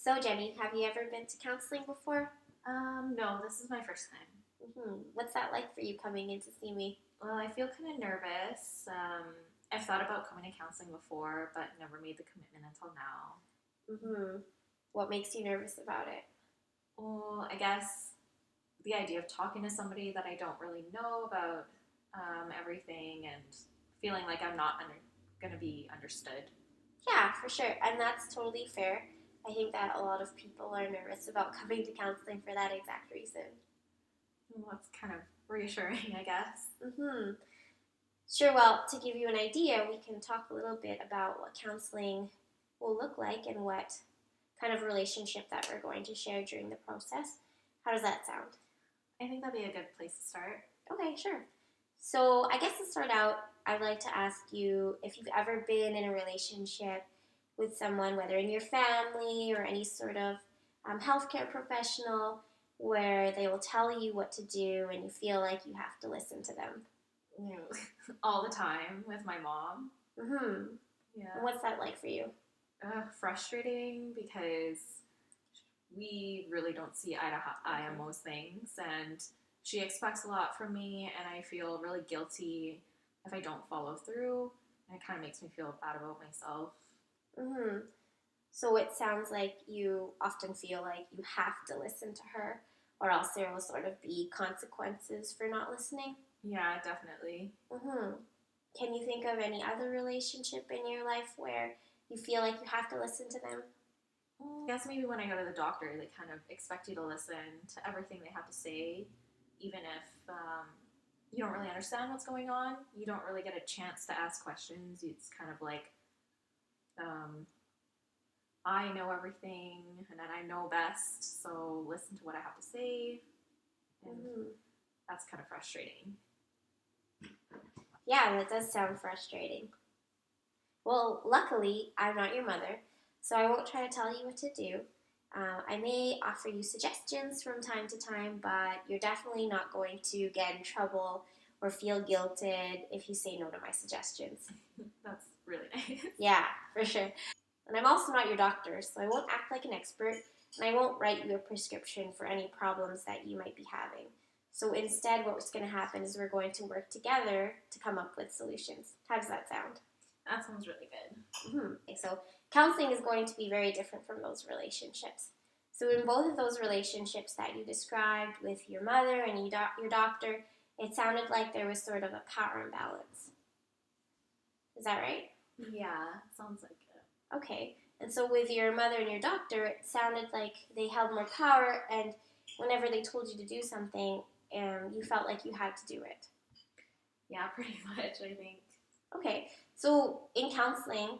So, Jenny, have you ever been to counseling before? No, this is my first time. What's that like for you coming in to see me? Well, I feel kind of nervous. I've thought about coming to counseling before, but never made the commitment until now. What makes you nervous about it? Well, I guess the idea of talking to somebody that I don't really know about everything and feeling like I'm not going to be understood. Yeah, for sure. And that's totally fair. I think that a lot of people are nervous about coming to counseling for that exact reason. Well, that's kind of reassuring, I guess. Sure, well, to give you an idea, we can talk a little bit about what counseling will look like and what kind of relationship that we're going to share during the process. How does that sound? I think that'd be a good place to start. Okay, sure. So, I guess to start out, I'd like to ask you if you've ever been in a relationship with someone, whether in your family or any sort of healthcare professional, where they will tell you what to do and you feel like you have to listen to them. All the time with my mom. Yeah. And what's that like for you? Frustrating because we really don't see eye to eye on most things, and she expects a lot from me, and I feel really guilty if I don't follow through, and it kind of makes me feel bad about myself. So it sounds like you often feel like you have to listen to her, or else there will sort of be consequences for not listening? Yeah, definitely. Can you think of any other relationship in your life where you feel like you have to listen to them? I guess maybe when I go to the doctor, they kind of expect you to listen to everything they have to say, even if you don't really understand what's going on. You don't really get a chance to ask questions. It's kind of like, I know everything, and then I know best, so listen to what I have to say. And that's kind of frustrating. Yeah, that does sound frustrating. Well, luckily, I'm not your mother, so I won't try to tell you what to do. I may offer you suggestions from time to time, but you're definitely not going to get in trouble or feel guilted if you say no to my suggestions. That's really nice. Yeah, for sure. And I'm also not your doctor, so I won't act like an expert, and I won't write you a prescription for any problems that you might be having. So instead, what's going to happen is we're going to work together to come up with solutions. How does that sound? That sounds really good. Okay, so counseling is going to be very different from those relationships. So in both of those relationships that you described with your mother and your doctor, it sounded like there was sort of a power imbalance. Is that right? Yeah, sounds like it. Okay, and so with your mother and your doctor, it sounded like they held more power, and whenever they told you to do something, you felt like you had to do it. Yeah, pretty much, I think. Okay, so in counseling,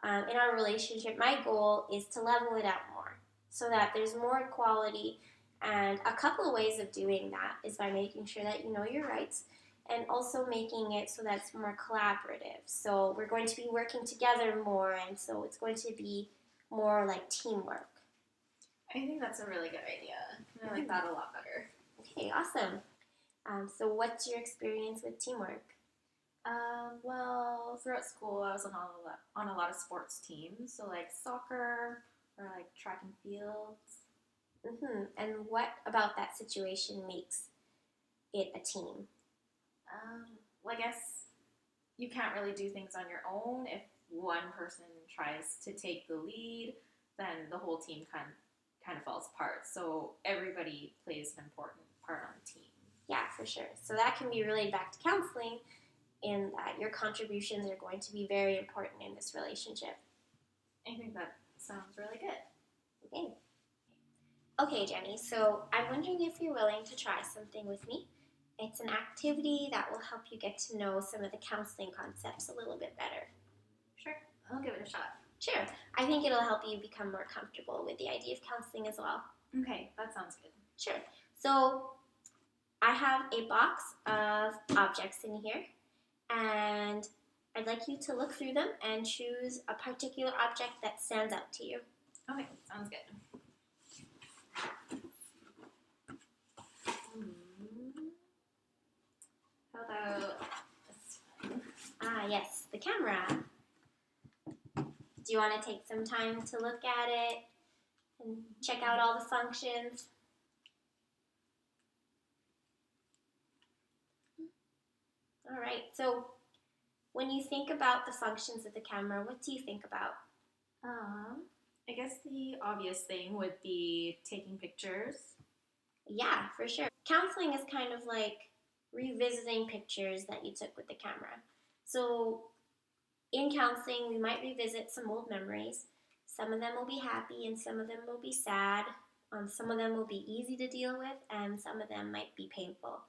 in our relationship, my goal is to level it out more so that there's more equality. And a couple of ways of doing that is by making sure that you know your rights and also making it so that it's more collaborative. So we're going to be working together more, and so it's going to be more like teamwork. I think that's a really good idea. I like that a lot better. Okay, awesome. So what's your experience with teamwork? Well, throughout school, I was on a lot of sports teams, so like soccer or like track and fields. And what about that situation makes it a team? Well, I guess you can't really do things on your own. If one person tries to take the lead, then the whole team kind of falls apart. So everybody plays an important part on the team. Yeah, for sure. So that can be related back to counseling in that your contributions are going to be very important in this relationship. I think that sounds really good. Okay, Jenny, so I'm wondering if you're willing to try something with me. It's an activity that will help you get to know some of the counseling concepts a little bit better. Sure, I'll give it a shot. Sure. I think it'll help you become more comfortable with the idea of counseling as well. Okay, that sounds good. Sure. So I have a box of objects in here, and I'd like you to look through them and choose a particular object that stands out to you. Okay, sounds good. How about this one? Yes, the camera. Do you want to take some time to look at it and check out all the functions. All right, so when you think about the functions of the camera, what do you think about? I guess the obvious thing would be taking pictures. Yeah, for sure. Counseling is kind of like revisiting pictures that you took with the camera. So in counseling, we might revisit some old memories. Some of them will be happy and some of them will be sad. Some of them will be easy to deal with and some of them might be painful.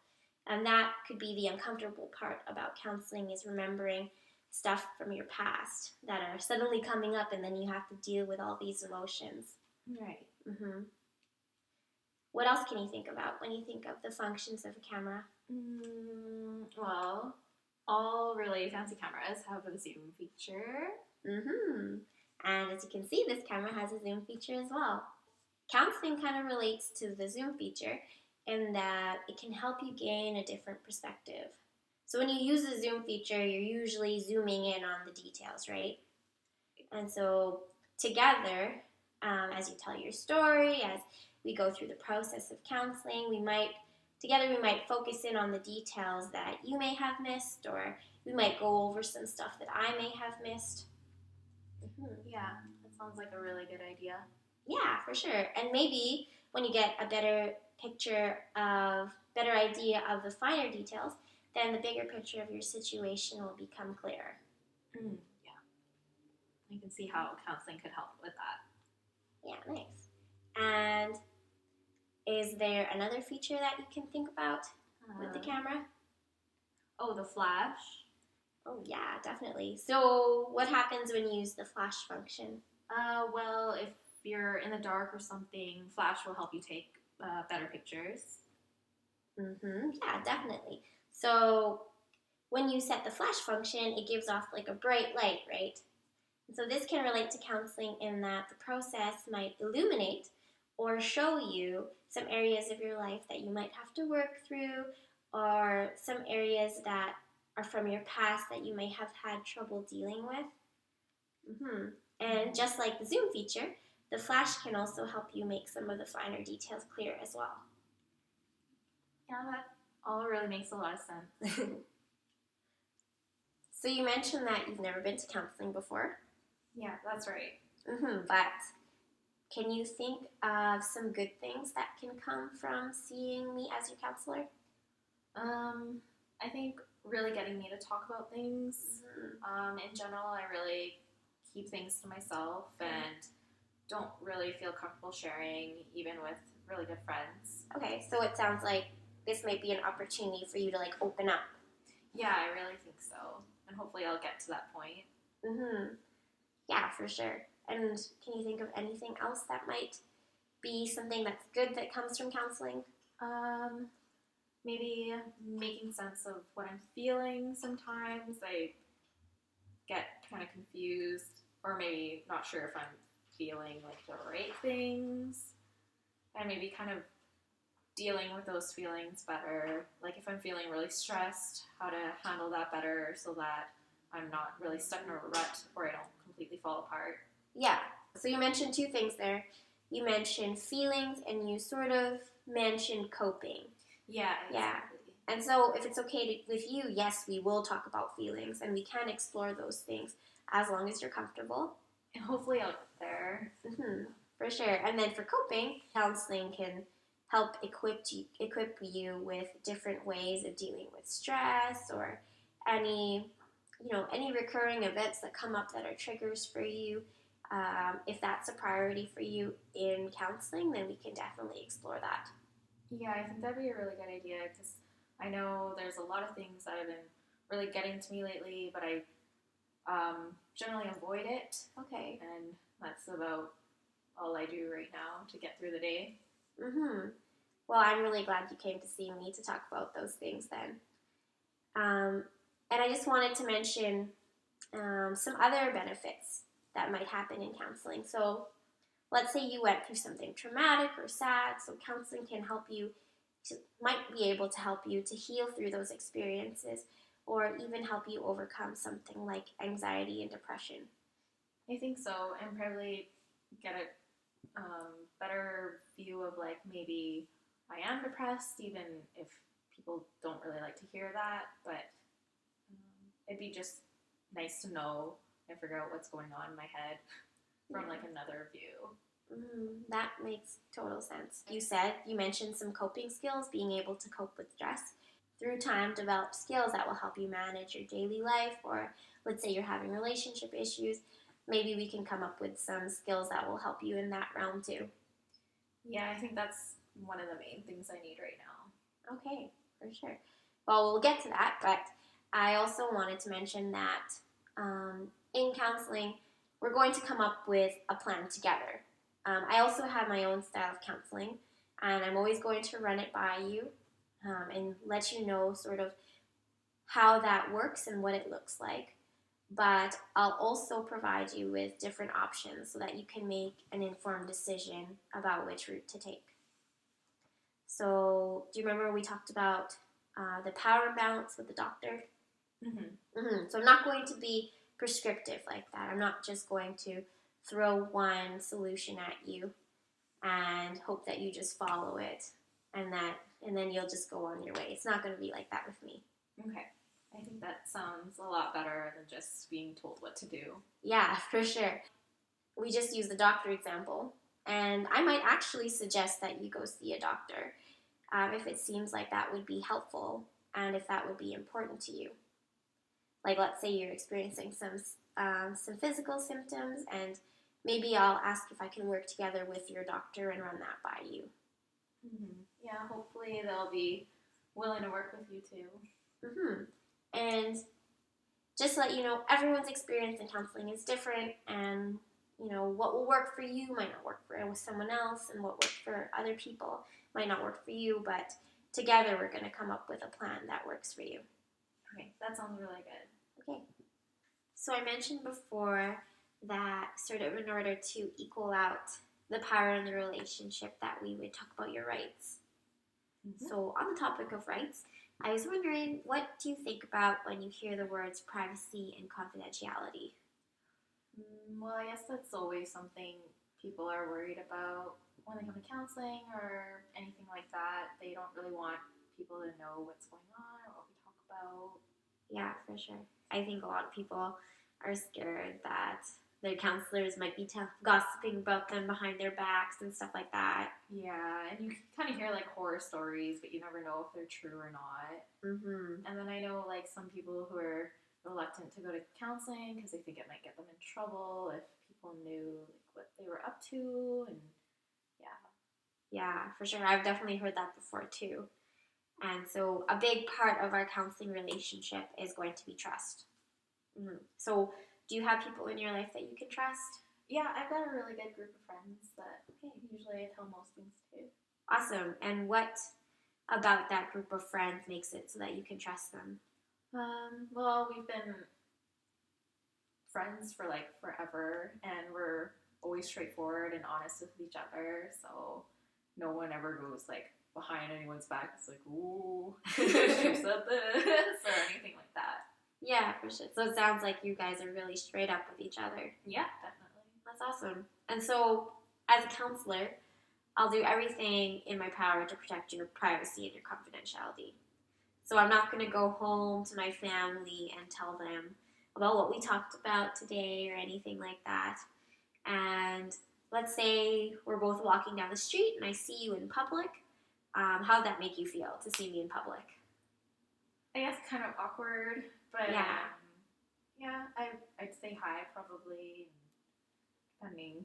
And that could be the uncomfortable part about counseling is remembering stuff from your past that are suddenly coming up and then you have to deal with all these emotions. Right. Mm-hmm. What else can you think about when you think of the functions of a camera? Well, all really fancy cameras have a zoom feature. Mm-hmm. And as you can see, this camera has a zoom feature as well. Counseling kind of relates to the zoom feature in that it can help you gain a different perspective. So when you use the zoom feature, you're usually zooming in on the details, right? And so together, as you tell your story, as we go through the process of counseling, we might focus in on the details that you may have missed, or we might go over some stuff that I may have missed. Mm-hmm. Yeah, that sounds like a really good idea. Yeah, for sure. And maybe when you get a better idea of the finer details, then the bigger picture of your situation will become clearer. Yeah. I can see how counseling could help with that. Yeah, nice. And is there another feature that you can think about with the camera? Oh, the flash. Oh, yeah, definitely. So what happens when you use the flash function? Well, if you're in the dark or something, flash will help you take better pictures. Mm-hmm. Yeah, definitely. So when you set the flash function, it gives off like a bright light, right? And so this can relate to counseling in that the process might illuminate or show you some areas of your life that you might have to work through, or some areas that are from your past that you may have had trouble dealing with. Mm-hmm. And just like the zoom feature, the flash can also help you make some of the finer details clear as well. Yeah, that all really makes a lot of sense. So you mentioned that you've never been to counseling before. Yeah, that's right. But can you think of some good things that can come from seeing me as your counselor? I think really getting me to talk about things. In general, I really keep things to myself and don't really feel comfortable sharing, even with really good friends. Okay, so it sounds like this might be an opportunity for you to like open up. Yeah, I really think so. And hopefully I'll get to that point. Yeah, for sure. And can you think of anything else that might be something that's good that comes from counseling? Maybe making sense of what I'm feeling sometimes. I get kind of confused, or maybe not sure if I'm feeling like the right things. And maybe kind of dealing with those feelings better. Like if I'm feeling really stressed, how to handle that better so that I'm not really stuck in a rut or I don't completely fall apart. Yeah. So you mentioned two things there. You mentioned feelings and you sort of mentioned coping. Yeah, exactly. Yeah. And so if it's okay with you, yes, we will talk about feelings and we can explore those things as long as you're comfortable. And hopefully I'll get there. For sure. And then for coping, counseling can help equip you with different ways of dealing with stress or any recurring events that come up that are triggers for you. If that's a priority for you in counseling, then we can definitely explore that. Yeah, I think that'd be a really good idea because I know there's a lot of things that have been really getting to me lately, but I generally avoid it. Okay. And that's about all I do right now to get through the day. Well, I'm really glad you came to see me to talk about those things then. And I just wanted to mention some other benefits that might happen in counseling. So let's say you went through something traumatic or sad, so counseling might be able to help you to heal through those experiences or even help you overcome something like anxiety and depression. I think so, and probably get a better view of like maybe I am depressed, even if people don't really like to hear that. But it'd be just nice to know and figure out what's going on in my head from like another view. That makes total sense. You mentioned some coping skills, being able to cope with stress. Through time, develop skills that will help you manage your daily life, or let's say you're having relationship issues. Maybe we can come up with some skills that will help you in that realm too. Yeah, I think that's one of the main things I need right now. Okay, for sure. Well, we'll get to that, but I also wanted to mention that in counseling, we're going to come up with a plan together. I also have my own style of counseling, and I'm always going to run it by you and let you know sort of how that works and what it looks like. But I'll also provide you with different options so that you can make an informed decision about which route to take. So, do you remember we talked about the power imbalance with the doctor? So, I'm not going to be prescriptive like that. I'm not just going to throw one solution at you and hope that you just follow it and then you'll just go on your way. It's not going to be like that with me. Okay. I think that sounds a lot better than just being told what to do. Yeah, for sure. We just use the doctor example, and I might actually suggest that you go see a doctor if it seems like that would be helpful and if that would be important to you. Like, let's say you're experiencing some physical symptoms, and maybe I'll ask if I can work together with your doctor and run that by you. Yeah, hopefully they'll be willing to work with you too. And just to let you know, everyone's experience in counseling is different, and what will work for you might not work for someone else, and what works for other people might not work for you, but together we're going to come up with a plan that works for you. Okay, that sounds really good. Okay. So I mentioned before that sort of in order to equal out the power in the relationship that we would talk about your rights. So on the topic of rights, I was wondering, what do you think about when you hear the words privacy and confidentiality? Well, I guess that's always something people are worried about when they come to counseling or anything like that. They don't really want people to know what's going on or what we talk about. Yeah, for sure. I think a lot of people are scared that their counselors might be gossiping about them behind their backs and stuff like that. Yeah, and you kind of hear like horror stories, but you never know if they're true or not. And then I know like some people who are reluctant to go to counseling because they think it might get them in trouble if people knew like what they were up to, and yeah, for sure. I've definitely heard that before too. And so a big part of our counseling relationship is going to be trust. So do you have people in your life that you can trust? Yeah, I've got a really good group of friends that usually I tell most things to. Awesome. And what about that group of friends makes it so that you can trust them? Well, we've been friends for like forever, and we're always straightforward and honest with each other, so no one ever goes like behind anyone's back. It's like, ooh, she said this or anything like that. Yeah, for sure. So it sounds like you guys are really straight up with each other. Yeah, definitely. That's awesome. And so, as a counselor, I'll do everything in my power to protect your privacy and your confidentiality. So I'm not going to go home to my family and tell them about what we talked about today or anything like that. And let's say we're both walking down the street and I see you in public. How'd that make you feel to see me in public? I guess kind of awkward, but yeah, I'd say hi probably, depending,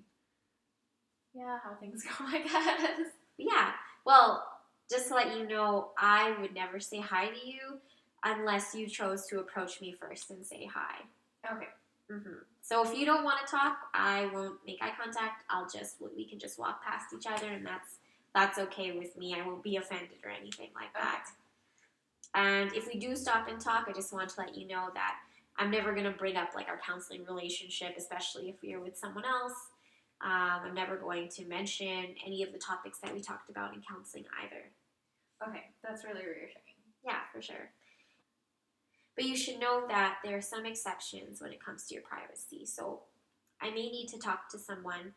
how things go, I guess. Yeah, well, just to let you know, I would never say hi to you unless you chose to approach me first and say hi. Okay. So if you don't want to talk, I won't make eye contact. We can just walk past each other, and that's okay with me. I won't be offended or anything like that. And if we do stop and talk, I just want to let you know that I'm never going to bring up like our counseling relationship, especially if you're with someone else. I'm never going to mention any of the topics that we talked about in counseling either. Okay, that's really reassuring. Yeah, for sure. But you should know that there are some exceptions when it comes to your privacy. So I may need to talk to someone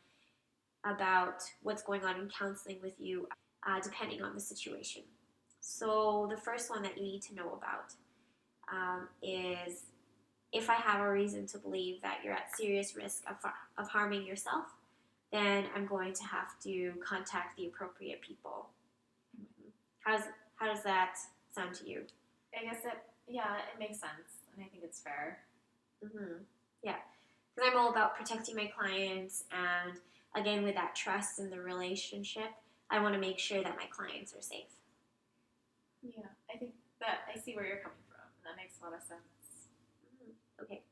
about what's going on in counseling with you, depending on the situation. So, the first one that you need to know about is if I have a reason to believe that you're at serious risk of harming yourself, then I'm going to have to contact the appropriate people. How does that sound to you? I guess it makes sense, and I think it's fair. Mm-hmm. Yeah, because I'm all about protecting my clients, and again, with that trust in the relationship, I want to make sure that my clients are safe. Yeah, I think that I see where you're coming from. That makes a lot of sense. Okay,